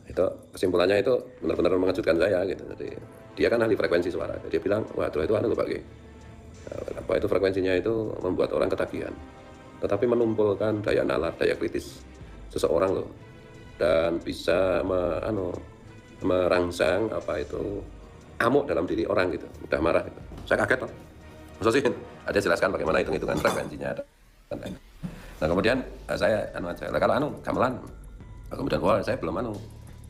Itu kesimpulannya itu benar-benar mengejutkan saya gitu. Jadi dia kan ahli frekuensi suara. Dia bilang, wah itu anu loh Pak Ki. Apa itu frekuensinya itu membuat orang ketagihan. Tetapi menumpulkan daya nalar, daya kritis seseorang loh. Dan bisa merangsang apa itu amuk dalam diri orang gitu, mudah marah gitu. Saya kaget loh. Maksudnya sih ada jelaskan bagaimana hitung-hitungan frekuensinya. Nah kemudian saya aja, lah kalau gamelan, kemudian wah saya belum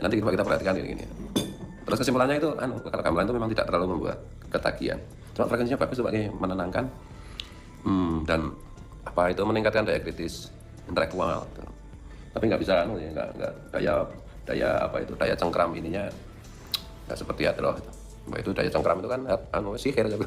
nanti kita perhatikan ini. Terus kesimpulannya itu kalau gamelan itu memang tidak terlalu membuat ketagihan. Cuma frekuensinya bagus sebagai menenangkan dan apa itu meningkatkan daya kritis intelektual. Gitu. Tapi nggak bisa nggak daya cengkram ininya nggak seperti hadroh. Itu daya cengkram itu kan sihir gitu.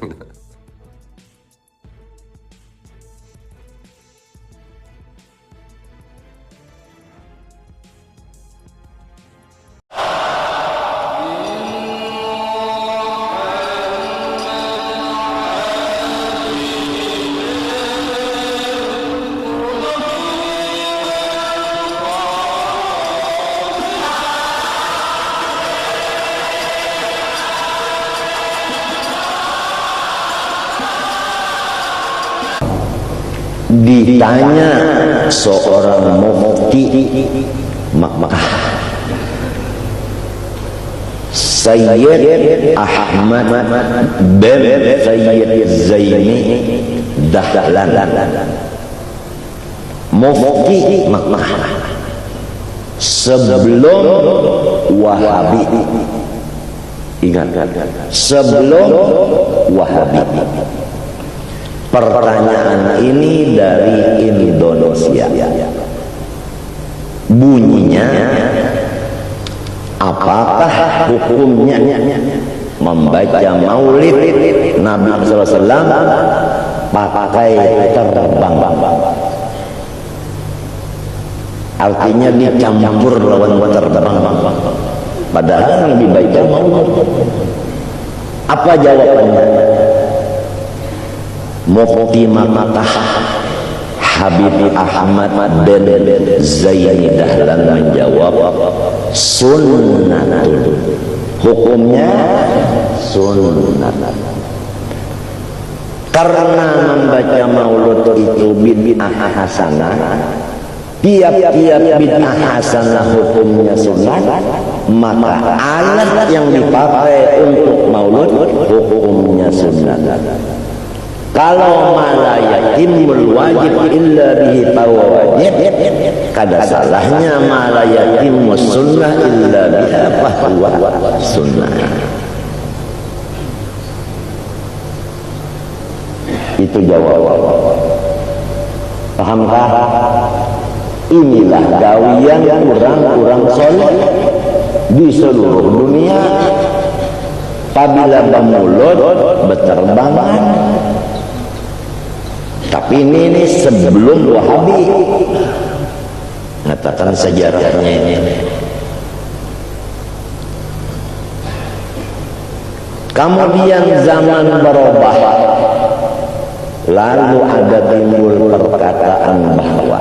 Ditanya seorang mufti Makkah, Sayyid Ahmad bin Sayyid Zaini Dahlan, mufti Makkah sebelum Wahabi. Ingat, sebelum Wahabi. Pertanyaan ini dari Indonesia. Bunyinya, apakah hukumnya membaca maulid Nabi SAW pakai terbang? Artinya dicampur lawan terbang. Padahal lebih baik maulid. Apa jawabannya? Mufti Makkah Habib Ahmad bin Zaini Dahlan menjawab, sunnatul, hukumnya sunnah. Karena membaca maulud itu bid'ah hasanah, tiap-tiap bid'ah hasanah hukumnya sunnah, maka alat yang dipakai untuk maulud hukumnya sunnah. Kalau malayatimul wajib illa bihi wajib, kada salahnya malayatimul sunnah illa biha fahuwa sunnah. Itu jawaban. Pahamkah? Inilah gawian orang-orang soleh di seluruh dunia. Apabila bermulut berterbangan. Tapi ini sebelum Wahabi, mengatakan sejarahnya ini. Kemudian zaman berubah, lalu ada timbul perkataan bahwa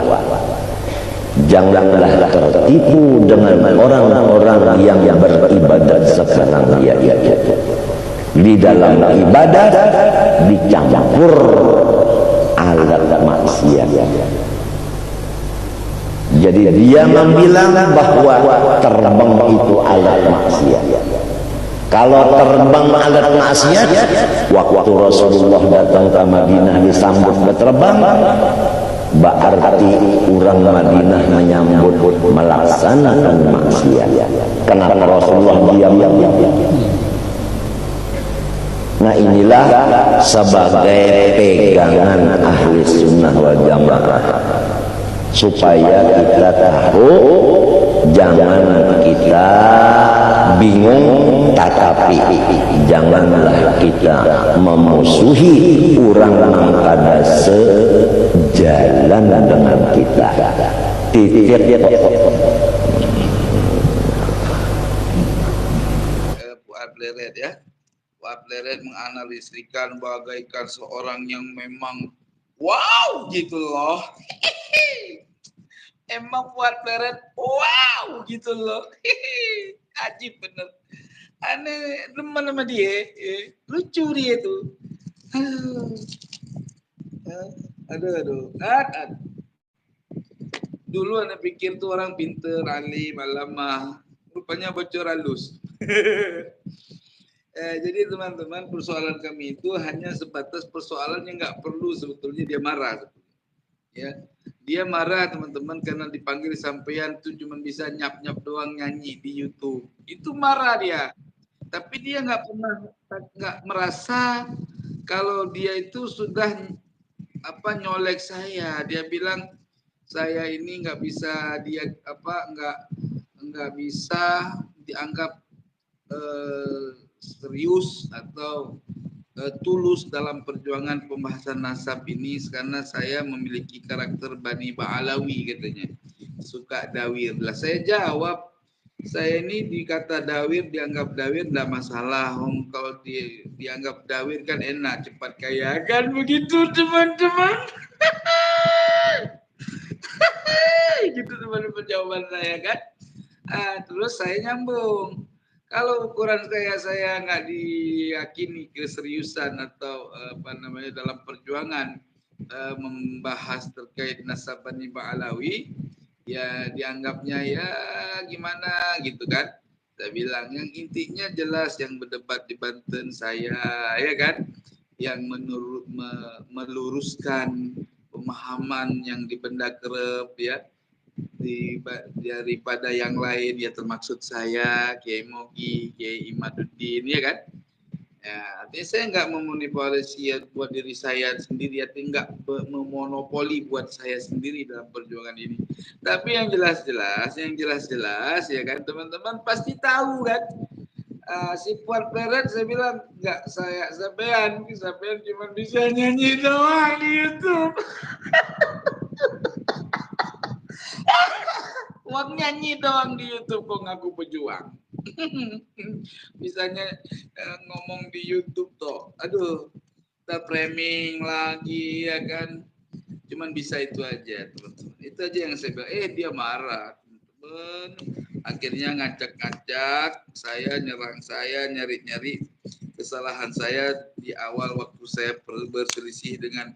janganlah tertipu dengan orang-orang yang beribadat sekarang. Di dalam ibadat dicampur alat maksiat. Jadi dia membilang bahwa terbang itu alat maksiat. Kalau terbang alat maksiat, waktu Rasulullah datang ke Madinah disambut berterbang, berarti orang Madinah menyambut melaksanakan maksiat. Kenapa Rasulullah diam-diam? Nah inilah sebagai pegangan ahli sunnah wal jamaah, supaya kita tahu, jangan kita bingung, tetapi janganlah kita memusuhi orang yang kada sejalan dengan kita. Titik. Pleret ya, Pak Pleret menganalisikan bagaikan seorang yang memang wow gitu loh. Emang Fuad Pleret, wow gitu loh. Ajib bener. Aneh teman sama dia, lucu dia tuh. Aduh. Dulu anak pikir tuh orang pinter, alim, alamah. Rupanya bocor halus. Jadi teman-teman, persoalan kami itu hanya sebatas persoalan yang nggak perlu sebetulnya dia marah. Ya, dia marah teman-teman karena dipanggil sampean tuh cuma bisa nyap-nyap doang nyanyi di YouTube. Itu marah dia. Tapi dia nggak pernah nggak merasa kalau dia itu sudah nyolek saya. Dia bilang saya ini nggak bisa nggak bisa dianggap serius atau tulus dalam perjuangan pembahasan nasab ini karena saya memiliki karakter Bani Ba'alawi katanya, suka dawir lah. Saya jawab, saya ini dikata dawir, dianggap dawir tidak masalah. Kalau dianggap dawir kan enak, cepat kaya kan, begitu teman-teman. Gitu teman-teman jawaban saya kan. Terus saya nyambung, kalau ukuran saya nggak diyakini keseriusan atau dalam perjuangan membahas terkait nasab Bani Ba'alawi, ya dianggapnya ya gimana gitu kan. Saya bilang yang intinya jelas, yang berdebat di Banten saya, ya kan, yang meluruskan pemahaman yang di benda kerep ya, daripada yang lain ya, termaksud saya, Kiai Mogi, Kiai Imaduddin, ya kan. Ya, artinya saya nggak memonopoli buat diri saya sendiri, artinya nggak memonopoli buat saya sendiri dalam perjuangan ini. Tapi yang jelas-jelas ya kan, teman-teman pasti tahu kan. Si Fuad Pleret saya bilang nggak, sampean cuma bisa nyanyi doang di YouTube. Uang nyanyi doang di YouTube kok ngaku pejuang. Misalnya ngomong di YouTube toh, aduh, kita framing lagi ya kan. Cuman bisa itu aja teman-teman. Itu aja yang saya bilang. Dia marah teman-teman. Akhirnya ngacak-ngacak saya, nyerang saya, nyari-nyari kesalahan saya di awal waktu saya berselisih dengan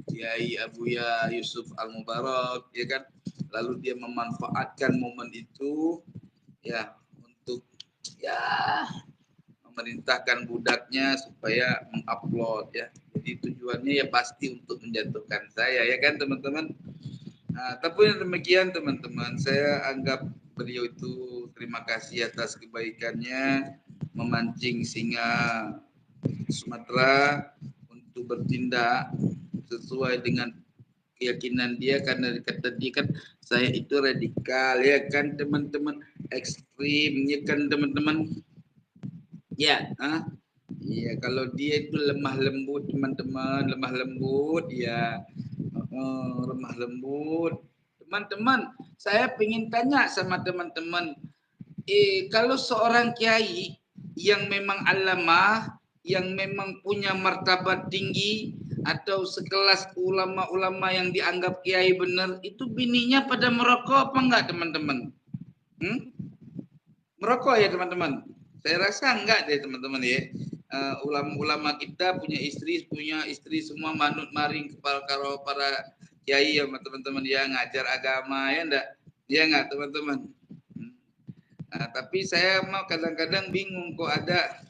Kiai Abuya Yusuf Al-Mubarak, ya kan. Lalu dia memanfaatkan momen itu ya untuk ya memerintahkan budaknya supaya mengupload ya. Jadi tujuannya ya pasti untuk menjatuhkan saya, ya kan teman-teman. Tapi demikian teman-teman, saya anggap beliau itu terima kasih atas kebaikannya memancing singa Sumatera untuk bertindak sesuai dengan keyakinan dia, karena kata dia kan saya itu radikal, ya kan teman-teman, ekstrim, ya kan teman-teman. Ya, iya, kalau dia itu lemah lembut teman-teman, lemah lembut ya, lemah lembut. Teman-teman, saya ingin tanya sama teman-teman, kalau seorang kiai yang memang alamah, yang memang punya martabat tinggi, atau sekelas ulama-ulama yang dianggap kiai benar, itu bininya pada merokok apa enggak teman-teman? Merokok ya teman-teman? Saya rasa enggak deh teman-teman ya. Ulama-ulama kita punya istri semua manut maring kepala karo para kiai ya teman-teman, ya ngajar agama ya enggak? Ya enggak teman-teman? Tapi saya mau kadang-kadang bingung kok ada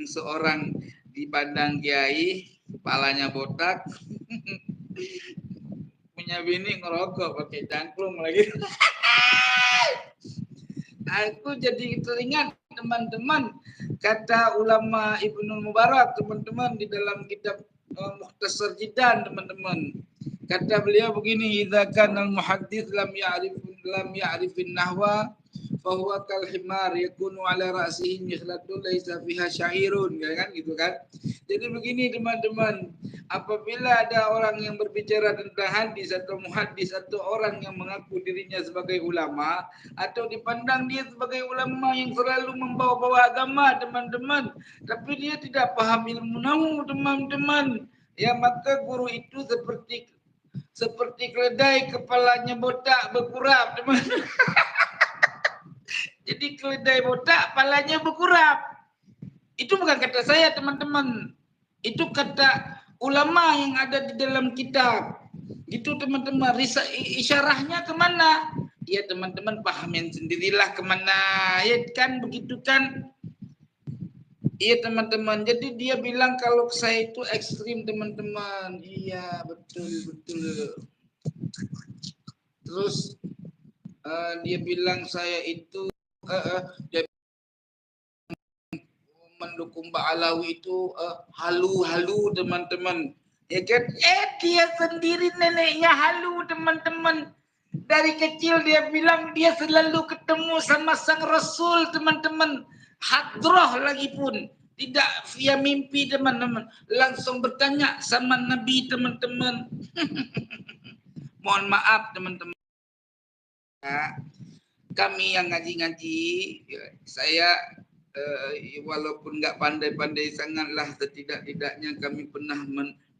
seorang dipandang kiai, kepalanya botak, punya bini ngerokok pakai cangklung lagi. Aku jadi teringat teman-teman kata ulama Ibnu Mubarak teman-teman di dalam kitab Mukhtasar Jidan teman-teman. Kata beliau begini, idza kana al-muhaddits lam ya'rifin nahwa fa huwa kal himar yakunu ala ra'sihi mikhlatun laisa fiha sya'irun, kan gitu kan. Jadi begini teman-teman, apabila ada orang yang berbicara tentang hadis atau muhaddis atau orang yang mengaku dirinya sebagai ulama atau dipandang dia sebagai ulama yang selalu membawa-bawa agama teman-teman, tapi dia tidak paham ilmu nahwu teman-teman, ya maka guru itu seperti seperti keledai kepalanya botak berkurap, teman. Jadi keledai botak kepalanya berkurap. Itu bukan kata saya, teman-teman. Itu kata ulama yang ada di dalam kitab. Itu teman-teman, isyarahnya kemana? Ya teman-teman pahamin sendirilah kemana. Ya kan, begitu kan? Iya teman-teman, jadi dia bilang kalau saya itu ekstrim teman-teman. Iya betul. Terus dia bilang saya itu dia mendukung Mbak Alawi itu halu teman-teman. Ya kan? Dia sendiri neneknya halu teman-teman. Dari kecil dia bilang dia selalu ketemu sama sang Rasul teman-teman. Hadroh lagi pun. Tidak via mimpi teman-teman. Langsung bertanya sama Nabi teman-teman. Mohon maaf teman-teman. Kami yang ngaji-ngaji, saya walaupun nggak pandai-pandai sangatlah, setidak-tidaknya kami pernah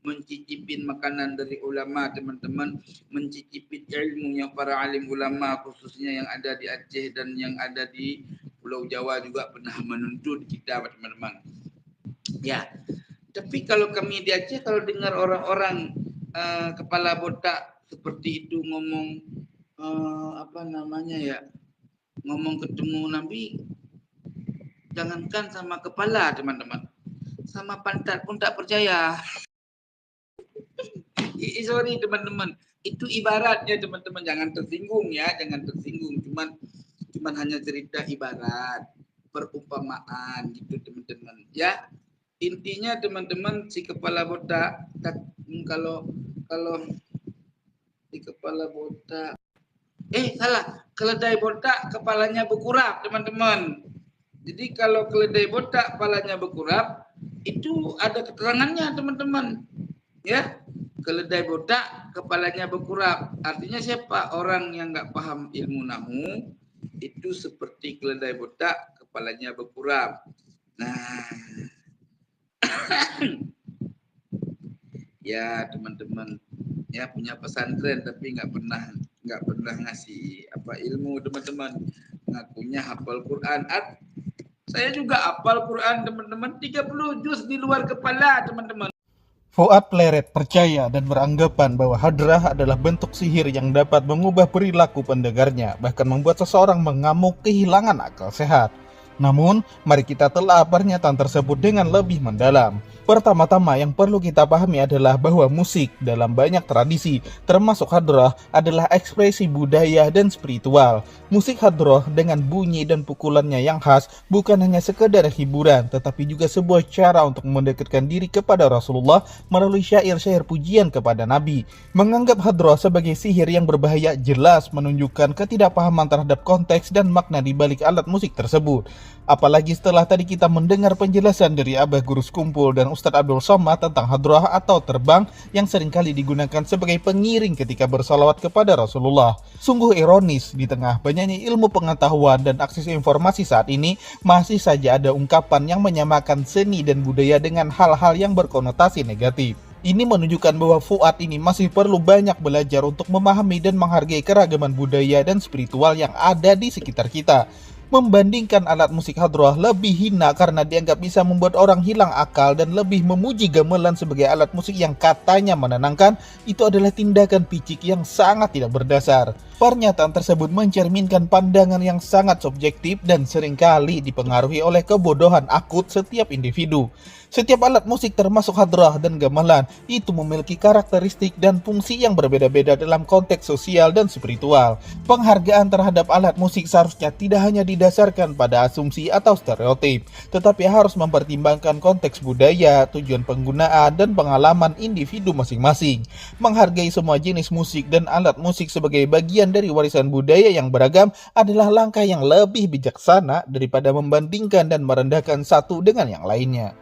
mencicipin makanan dari ulama teman-teman, mencicipin ilmunya para alim ulama khususnya yang ada di Aceh dan yang ada di Pulau Jawa juga pernah menuntut kita teman-teman. Ya, tapi kalau kami di Aceh kalau dengar orang-orang kepala botak seperti itu ngomong ngomong ketemu Nabi, jangankan sama kepala teman-teman, sama pantat pun tak percaya. Sorry teman-teman, itu ibaratnya teman-teman, jangan tersinggung ya, jangan tersinggung, cuman hanya cerita ibarat, perumpamaan gitu teman-teman ya. Intinya teman-teman, si kepala botak kalau si kepala botak keledai botak kepalanya berkurap teman-teman. Jadi kalau keledai botak kepalanya berkurap, itu ada keterangannya teman-teman. Ya, keledai botak kepalanya berkurap. Artinya siapa? Orang yang nggak paham ilmu nahu itu seperti keledai botak kepalanya berkurap. Nah, ya teman-teman, ya punya pesantren tapi nggak pernah ngasih ilmu teman-teman. Ngakunya hafal Quran. Saya juga hafal Quran teman-teman, 30 juz di luar kepala teman-teman. Fuad Pleret percaya dan beranggapan bahwa hadrah adalah bentuk sihir yang dapat mengubah perilaku pendengarnya, bahkan membuat seseorang mengamuk kehilangan akal sehat. Namun, mari kita telah pernyataan tersebut dengan lebih mendalam. Pertama-tama yang perlu kita pahami adalah bahwa musik dalam banyak tradisi, termasuk hadrah, adalah ekspresi budaya dan spiritual. Musik hadrah dengan bunyi dan pukulannya yang khas bukan hanya sekedar hiburan, tetapi juga sebuah cara untuk mendekatkan diri kepada Rasulullah melalui syair-syair pujian kepada Nabi. Menganggap hadrah sebagai sihir yang berbahaya jelas menunjukkan ketidakpahaman terhadap konteks dan makna di balik alat musik tersebut. Apalagi setelah tadi kita mendengar penjelasan dari Abah Guru Sekumpul dan Ustadz Abdul Somad tentang hadrah atau terbang yang seringkali digunakan sebagai pengiring ketika bersalawat kepada Rasulullah. Sungguh ironis, di tengah banyaknya ilmu pengetahuan dan akses informasi saat ini, masih saja ada ungkapan yang menyamakan seni dan budaya dengan hal-hal yang berkonotasi negatif. Ini menunjukkan bahwa Fuad ini masih perlu banyak belajar untuk memahami dan menghargai keragaman budaya dan spiritual yang ada di sekitar kita. Membandingkan alat musik hadrah lebih hina karena dianggap bisa membuat orang hilang akal dan lebih memuji gamelan sebagai alat musik yang katanya menenangkan, itu adalah tindakan picik yang sangat tidak berdasar. Pernyataan tersebut mencerminkan pandangan yang sangat subjektif dan seringkali dipengaruhi oleh kebodohan akut setiap individu. Setiap alat musik termasuk hadrah dan gamelan itu memiliki karakteristik dan fungsi yang berbeda-beda dalam konteks sosial dan spiritual. Penghargaan terhadap alat musik seharusnya tidak hanya didasarkan pada asumsi atau stereotip, tetapi harus mempertimbangkan konteks budaya, tujuan penggunaan, dan pengalaman individu masing-masing. Menghargai semua jenis musik dan alat musik sebagai bagian dari warisan budaya yang beragam adalah langkah yang lebih bijaksana daripada membandingkan dan merendahkan satu dengan yang lainnya.